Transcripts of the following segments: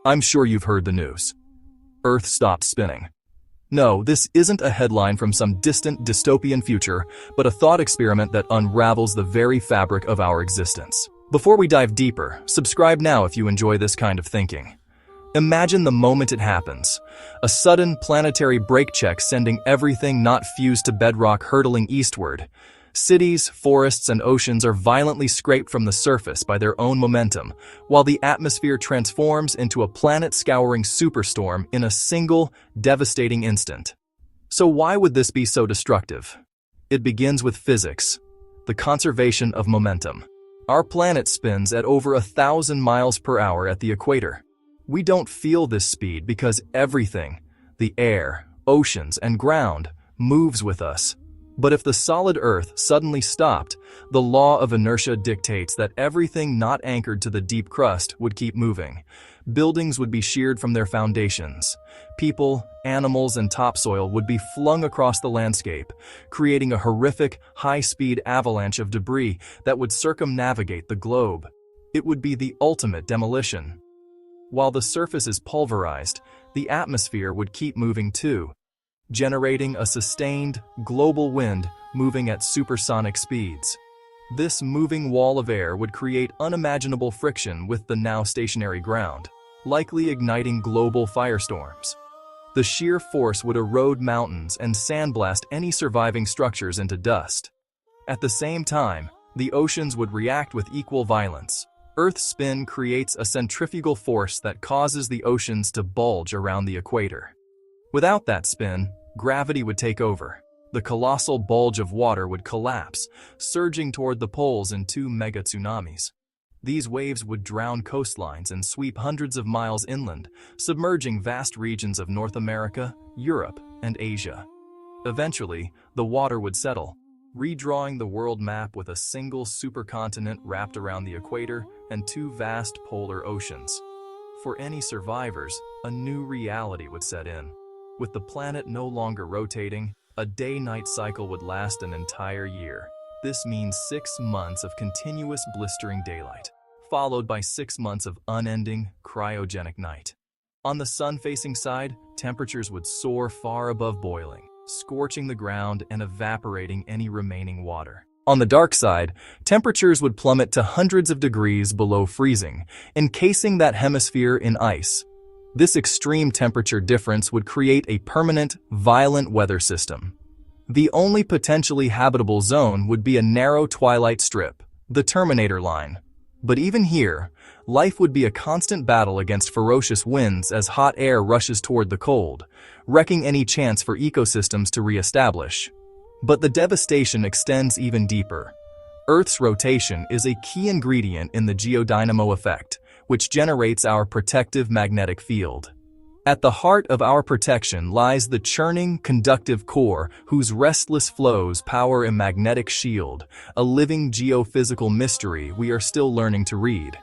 I'm sure you've heard the news. Earth stopped spinning. No, this isn't a headline from some distant dystopian future, but a thought experiment that unravels the very fabric of our existence. Before we dive deeper, subscribe now if you enjoy this kind of thinking. Imagine the moment it happens. A sudden planetary brake check sending everything not fused to bedrock hurtling eastward. Cities, forests, and oceans are violently scraped from the surface by their own momentum, while the atmosphere transforms into a planet-scouring superstorm in a single, devastating instant. So why would this be so destructive? It begins with physics, the conservation of momentum. Our planet spins at over 1,000 miles per hour at the equator. We don't feel this speed because everything, the air, oceans, and ground, moves with us. But if the solid Earth suddenly stopped, the law of inertia dictates that everything not anchored to the deep crust would keep moving. Buildings would be sheared from their foundations. People, animals, and topsoil would be flung across the landscape, creating a horrific, high-speed avalanche of debris that would circumnavigate the globe. It would be the ultimate demolition. While the surface is pulverized, the atmosphere would keep moving too, generating a sustained, global wind moving at supersonic speeds. This moving wall of air would create unimaginable friction with the now stationary ground, likely igniting global firestorms. The sheer force would erode mountains and sandblast any surviving structures into dust. At the same time, the oceans would react with equal violence. Earth's spin creates a centrifugal force that causes the oceans to bulge around the equator. Without that spin, gravity would take over. The colossal bulge of water would collapse, surging toward the poles in two mega tsunamis. These waves would drown coastlines and sweep hundreds of miles inland, submerging vast regions of North America, Europe, and Asia. Eventually, the water would settle, redrawing the world map with a single supercontinent wrapped around the equator and two vast polar oceans. For any survivors, a new reality would set in. With the planet no longer rotating, a day-night cycle would last an entire year. This means 6 months of continuous blistering daylight, followed by 6 months of unending, cryogenic night. On the sun-facing side, temperatures would soar far above boiling, scorching the ground and evaporating any remaining water. On the dark side, temperatures would plummet to hundreds of degrees below freezing, encasing that hemisphere in ice. This extreme temperature difference would create a permanent, violent weather system. The only potentially habitable zone would be a narrow twilight strip, the Terminator line. But even here, life would be a constant battle against ferocious winds as hot air rushes toward the cold, wrecking any chance for ecosystems to re-establish. But the devastation extends even deeper. Earth's rotation is a key ingredient in the geodynamo effect, which generates our protective magnetic field. At the heart of our protection lies the churning, conductive core whose restless flows power a magnetic shield, a living geophysical mystery we are still learning to read.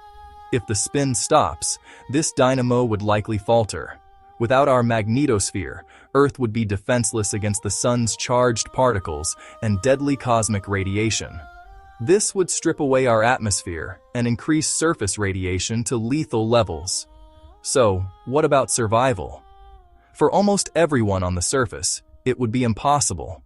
If the spin stops, this dynamo would likely falter. Without our magnetosphere, Earth would be defenseless against the sun's charged particles and deadly cosmic radiation. This would strip away our atmosphere and increase surface radiation to lethal levels. So, what about survival? For almost everyone on the surface, it would be impossible.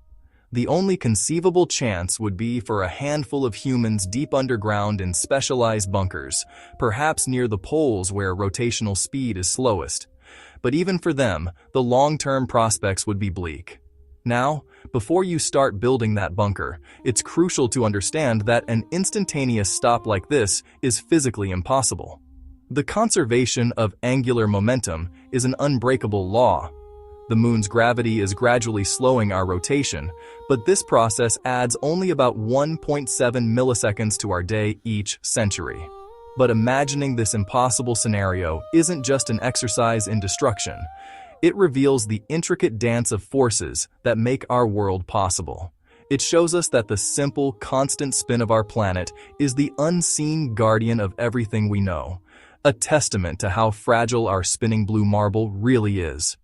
The only conceivable chance would be for a handful of humans deep underground in specialized bunkers, perhaps near the poles where rotational speed is slowest. But even for them, the long-term prospects would be bleak. Now, before you start building that bunker, it's crucial to understand that an instantaneous stop like this is physically impossible. The conservation of angular momentum is an unbreakable law. The moon's gravity is gradually slowing our rotation, but this process adds only about 1.7 milliseconds to our day each century. But imagining this impossible scenario isn't just an exercise in destruction. It reveals the intricate dance of forces that make our world possible. It shows us that the simple, constant spin of our planet is the unseen guardian of everything we know, a testament to how fragile our spinning blue marble really is.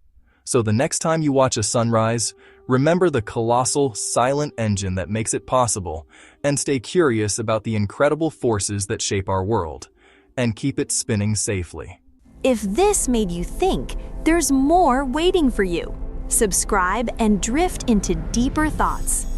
So the next time you watch a sunrise, remember the colossal, silent engine that makes it possible, and stay curious about the incredible forces that shape our world, and keep it spinning safely. If this made you think, there's more waiting for you. Subscribe and drift into deeper thoughts.